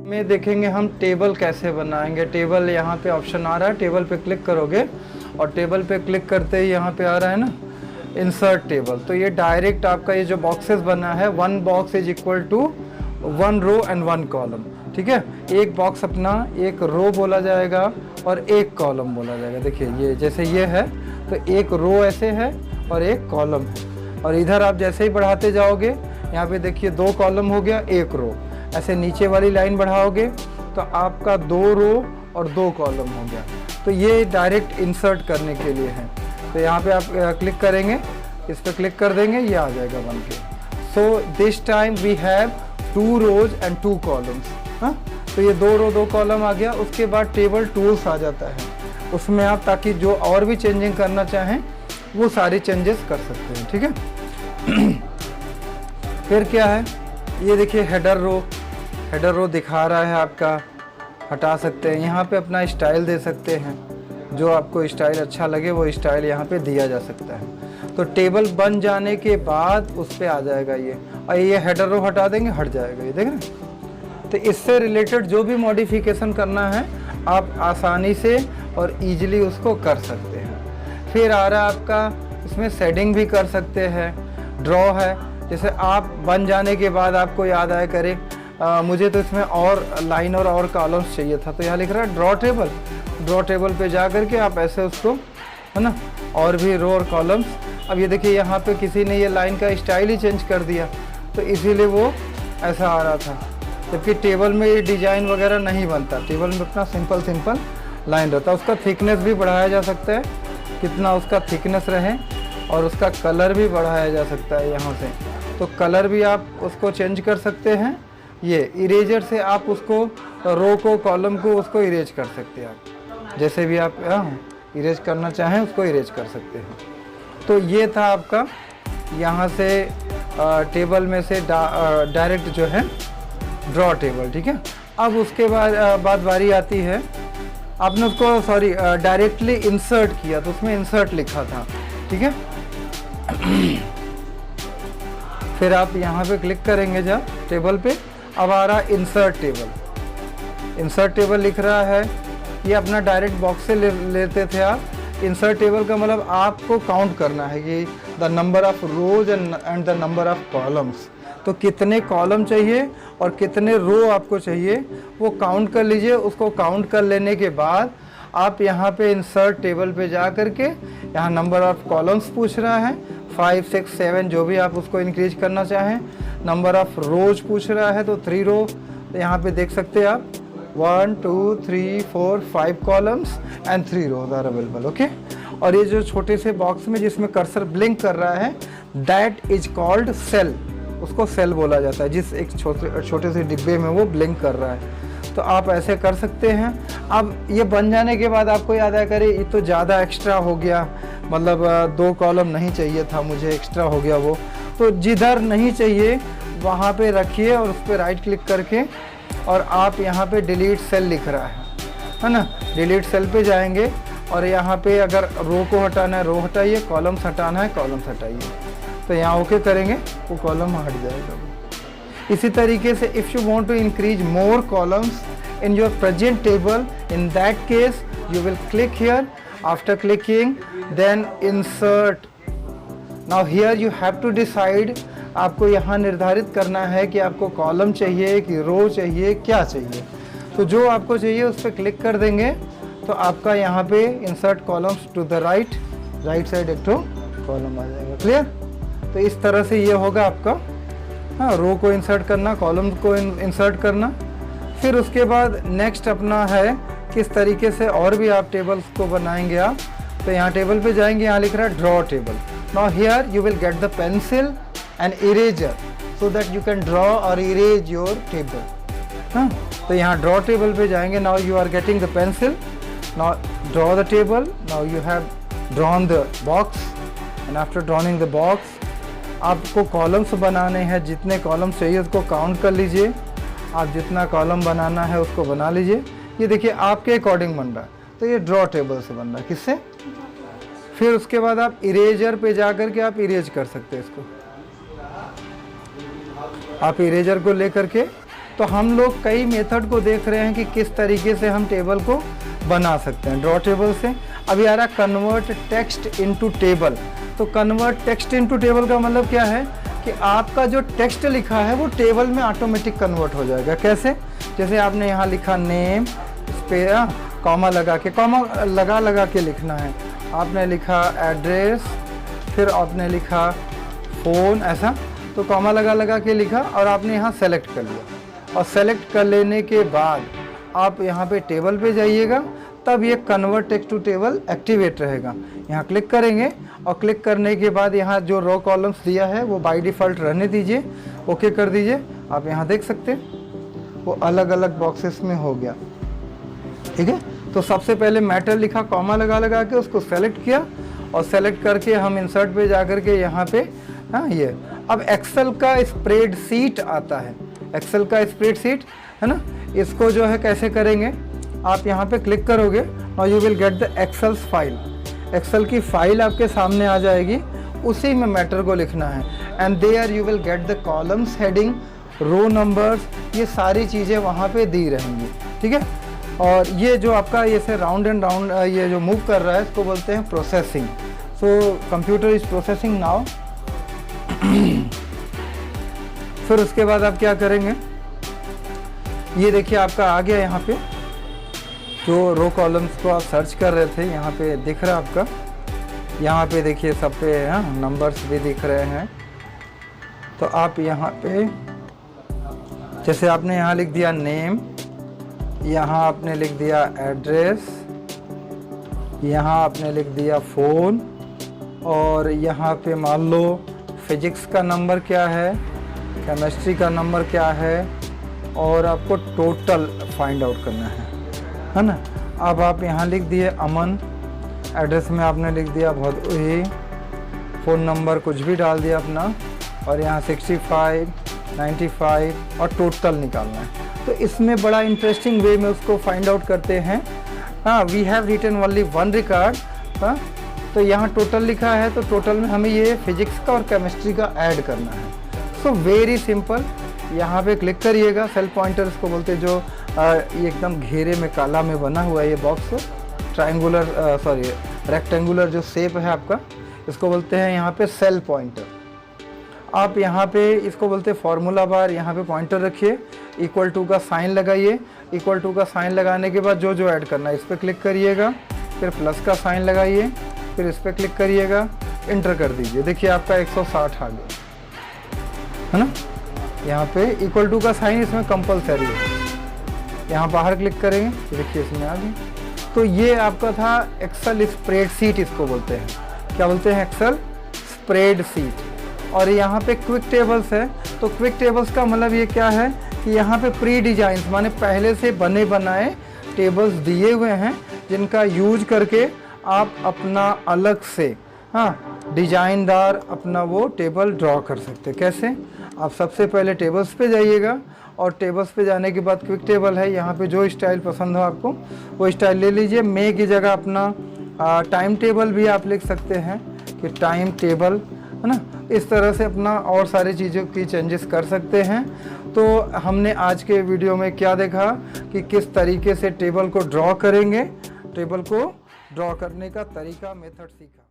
में देखेंगे हम टेबल कैसे बनाएंगे। टेबल यहाँ पे ऑप्शन आ रहा है, टेबल पे क्लिक करोगे और टेबल पे क्लिक करते ही यहाँ पे आ रहा है ना इंसर्ट टेबल। तो ये डायरेक्ट आपका ये जो बॉक्सेस बना है, 1 box is equal to 1 row and 1 column. ठीक है, एक बॉक्स अपना एक रो बोला जाएगा और एक कॉलम बोला जाएगा। देखिए ये जैसे ये है तो एक रो ऐसे है और एक कॉलम है, और इधर आप जैसे ही बढ़ाते जाओगे यहाँ पे देखिए 2 कॉलम हो गया 1 रो। ऐसे नीचे वाली लाइन बढ़ाओगे तो आपका 2 रो और 2 कॉलम हो गया। तो ये डायरेक्ट इंसर्ट करने के लिए है। तो यहाँ पे आप क्लिक करेंगे, इस पर क्लिक कर देंगे, ये आ जाएगा बन के। So this time we have 2 rows and 2 columns. हाँ, तो ये 2 रो 2 कॉलम आ गया। उसके बाद टेबल टूल्स आ जाता है, उसमें आप ताकि जो और भी चेंजिंग करना चाहें वो सारी चेंजेस कर सकते हैं। ठीक है। फिर क्या है, ये देखिए हेडर रो दिखा रहा है आपका, हटा सकते हैं। यहाँ पे अपना स्टाइल दे सकते हैं, जो आपको स्टाइल अच्छा लगे वो स्टाइल यहाँ पे दिया जा सकता है। तो टेबल बन जाने के बाद उस पर आ जाएगा ये, और ये हेडर रो हटा देंगे, हट जाएगा, ये देख रहे हैं। तो इससे रिलेटेड जो भी मॉडिफिकेशन करना है आप आसानी से और ईजिली उसको कर सकते हैं। फिर आ रहा है आपका, इसमें शेडिंग भी कर सकते हैं, ड्रॉ है। जैसे आप बन जाने के बाद आपको याद आया करे मुझे तो इसमें और लाइन और कॉलम्स चाहिए था, तो यहाँ लिख रहा है ड्रॉ टेबल पे जा करके आप ऐसे उसको, है ना, और भी रो और कॉलम्स। अब ये देखिए यहाँ पे किसी ने ये लाइन का स्टाइल ही चेंज कर दिया, तो इसीलिए वो ऐसा आ रहा था। जबकि टेबल में ये डिज़ाइन वगैरह नहीं बनता, टेबल में अपना सिंपल लाइन रहता है। उसका थिकनेस भी बढ़ाया जा सकता है, कितना उसका थिकनेस रहे, और उसका कलर भी बढ़ाया जा सकता है यहाँ से। तो कलर भी आप उसको चेंज कर सकते हैं। ये इरेजर से आप उसको रो को, कॉलम को, उसको इरेज कर सकते हैं आप, जैसे भी आप इरेज करना चाहें उसको इरेज कर सकते हैं। तो ये था आपका यहाँ से टेबल में से डायरेक्ट जो है ड्रॉ टेबल। ठीक है, अब उसके बाद बारी आती है, आपने उसको डायरेक्टली इंसर्ट किया तो उसमें इंसर्ट लिखा था। ठीक है। फिर आप यहाँ पे क्लिक करेंगे जब टेबल पे, अब आ रहा इंसर्ट टेबल लिख रहा है। ये अपना डायरेक्ट बॉक्स से लेते थे आप। इंसर्ट टेबल का मतलब आपको काउंट करना है कि the number of rose and the number of columns. तो कितने कॉलम चाहिए और कितने रो आपको चाहिए वो काउंट कर लीजिए। उसको काउंट कर लेने के बाद आप यहाँ पे इंसर्ट टेबल पे जा करके, यहाँ नंबर ऑफ कॉलम्स पूछ रहा है, 5, 6, 7 जो भी आप उसको इंक्रीज करना चाहें। नंबर ऑफ रोज पूछ रहा है तो 3 रो, तो यहाँ पे देख सकते हैं आप 1, 2, 3, 4, 5 columns and 3 rows are available. Okay, और ये जो छोटे से बॉक्स में जिसमें कर्सर ब्लिंक कर रहा है, दैट इज कॉल्ड सेल। उसको सेल बोला जाता है, जिस एक छोटे से डिब्बे में वो ब्लिंक कर रहा है। तो आप ऐसे कर सकते हैं। अब ये बन जाने के बाद आपको याद आया करे ये तो ज़्यादा एक्स्ट्रा हो गया, मतलब 2 कॉलम नहीं चाहिए था मुझे, एक्स्ट्रा हो गया वो। तो जिधर नहीं चाहिए वहाँ पे रखिए और उस पर राइट क्लिक करके, और आप यहाँ पे डिलीट सेल लिख रहा है ना, डिलीट सेल पे जाएंगे और यहाँ पे अगर रो को हटाना है रो हटाइए, कॉलम्स हटाना है कॉलम्स हटाइए। तो यहाँ ओके करेंगे वो कॉलम हट जाएगा। इसी तरीके से if you want to increase more columns in your present table, in that case you will click here. After clicking then insert. Now here you have to decide, आपको यहाँ निर्धारित करना है कि आपको कॉलम चाहिए कि रो चाहिए, क्या चाहिए। तो जो आपको चाहिए उस पर क्लिक कर देंगे तो आपका यहाँ पे insert columns to the right side एक तो कॉलम आ जाएगा। क्लियर। तो इस तरह से ये होगा आपका, हाँ, रो को इंसर्ट करना, कॉलम को इंसर्ट करना। फिर उसके बाद नेक्स्ट अपना है किस तरीके से और भी आप टेबल्स को बनाएंगे आप। तो यहाँ टेबल पे जाएंगे, यहाँ लिख रहा है draw table. Now here you will get the pencil and eraser so that you can draw और इरेज योर टेबल। हाँ, तो यहाँ ड्रॉ टेबल पे जाएंगे। Now you are getting the pencil, now draw the table. Now you have drawn the box and after drawing the box आपको columns बनाने हैं। जितने कॉलम्स चाहिए उसको काउंट कर लीजिए, आप जितना कॉलम बनाना है उसको बना लीजिए। ये देखिए आपके अकॉर्डिंग बन रहा है, तो ये ड्रॉ टेबल से बन रहा है। किससे? फिर उसके बाद आप इरेजर पे जा कर के आप इरेज कर सकते हैं इसको। आप इरेजर को लेकर के तो हम लोग कई मेथड को देख रहे हैं कि किस तरीके से हम टेबल को बना सकते हैं ड्रॉ टेबल से। अभी आ रहा कन्वर्ट टेक्स्ट इनटू टेबल। तो कन्वर्ट टेक्स्ट इनटू टेबल का मतलब क्या है कि आपका जो टेक्स्ट लिखा है वो टेबल में ऑटोमेटिक कन्वर्ट हो जाएगा। कैसे? जैसे आपने यहाँ लिखा नेम, इस पर कॉमा लगा के लिखना है। आपने लिखा एड्रेस, फिर आपने लिखा फ़ोन, ऐसा तो कॉमा लगा के लिखा और आपने यहाँ सेलेक्ट कर लिया। और सेलेक्ट कर लेने के बाद आप यहाँ पे टेबल पे जाइएगा, तब ये convert text to table activate रहेगा। यहाँ क्लिक करेंगे और क्लिक करने के बाद यहाँ जो रो कॉलम्स दिया है वो बाय डिफ़ॉल्ट रहने दीजिए, ओके कर दीजिए। आप यहाँ देख सकते हैं वो अलग अलग बॉक्सेस में हो गया। ठीक है, तो सबसे पहले मैटर लिखा, कॉमा लगा के उसको सेलेक्ट किया और सेलेक्ट करके हम इंसर्ट पे जा कर के यहाँ पे ये अब एक्सेल का स्प्रेडशीट आता है। एक्सेल का स्प्रेडशीट है ना, इसको जो है कैसे करेंगे, आप यहाँ पे क्लिक करोगे और you will get the excels file. Excel की फाइल आपके सामने आ जाएगी, उसी में मैटर को लिखना है। And there you will get the columns, heading, row numbers, ये सारी चीज़ें वहाँ पे दी रहेंगी। ठीक है, और ये जो आपका ये से राउंड एंड राउंड ये जो मूव कर रहा है इसको बोलते हैं processing. So computer is processing now. फिर उसके बाद आप क्या करेंगे, ये देखिए आपका आ गया यहाँ पे जो रो कॉलम्स को आप सर्च कर रहे थे, यहाँ पे दिख रहा है आपका। यहाँ पे देखिए सब पे नंबर्स भी दिख रहे हैं। तो आप यहाँ पे जैसे आपने यहाँ लिख दिया नेम, यहाँ आपने लिख दिया एड्रेस, यहाँ आपने लिख दिया फ़ोन, और यहाँ पे मान लो फिजिक्स का नंबर क्या है, केमिस्ट्री का नंबर क्या है, और आपको टोटल फाइंड आउट करना है ना। अब आप यहाँ लिख दिए अमन, एड्रेस में आपने लिख दिया भदोही, फ़ोन नंबर कुछ भी डाल दिया अपना, और यहाँ 65, 95 और टोटल निकालना है। तो इसमें बड़ा इंटरेस्टिंग वे में उसको फाइंड आउट करते हैं। We have written only one record. तो यहाँ टोटल लिखा है, तो टोटल में हमें ये फिजिक्स का और केमिस्ट्री का ऐड करना है। सो वेरी सिंपल, यहाँ पे क्लिक करिएगा। सेल पॉइंटर इसको बोलते हैं, जो ये एकदम घेरे में काला में बना हुआ है ये बॉक्स, ट्रायंगुलर रेक्टेंगुलर जो शेप है आपका, इसको बोलते हैं यहाँ पे सेल पॉइंटर। आप यहाँ पे इसको बोलते हैं फॉर्मूला बार, यहाँ पे पॉइंटर रखिए, इक्वल टू का साइन लगाइए। इक्वल टू का साइन लगाने के बाद जो ऐड करना है इस पर क्लिक करिएगा, फिर प्लस का साइन लगाइए, फिर इस पर क्लिक करिएगा, इंटर कर दीजिए। देखिए आपका 160 आ गया है ना। यहाँ पे इक्वल टू का साइन इसमें कंपलसरी है। यहाँ बाहर क्लिक करेंगे तो देखिए इसमें आ गई। तो ये आपका था एक्सेल स्प्रेडशीट, इसको बोलते हैं, क्या बोलते हैं, एक्सेल स्प्रेडशीट। और यहाँ पे क्विक टेबल्स है। तो क्विक टेबल्स का मतलब ये क्या है कि यहाँ पे प्री डिजाइन माने पहले से बने बनाए टेबल्स दिए हुए हैं, जिनका यूज करके आप अपना अलग से डिजाइनदार अपना वो टेबल ड्रॉ कर सकते हैं। कैसे? आप सबसे पहले टेबल्स पे जाइएगा, और टेबल्स पे जाने के बाद क्विक टेबल है, यहाँ पे जो स्टाइल पसंद हो आपको वो स्टाइल ले लीजिए। मे की जगह अपना टाइम टेबल भी आप लिख सकते हैं कि टाइम टेबल, है ना। इस तरह से अपना और सारी चीज़ों की चेंजेस कर सकते हैं। तो हमने आज के वीडियो में क्या देखा कि किस तरीके से टेबल को ड्रॉ करेंगे, टेबल को ड्रॉ करने का तरीका, मेथड सीखा।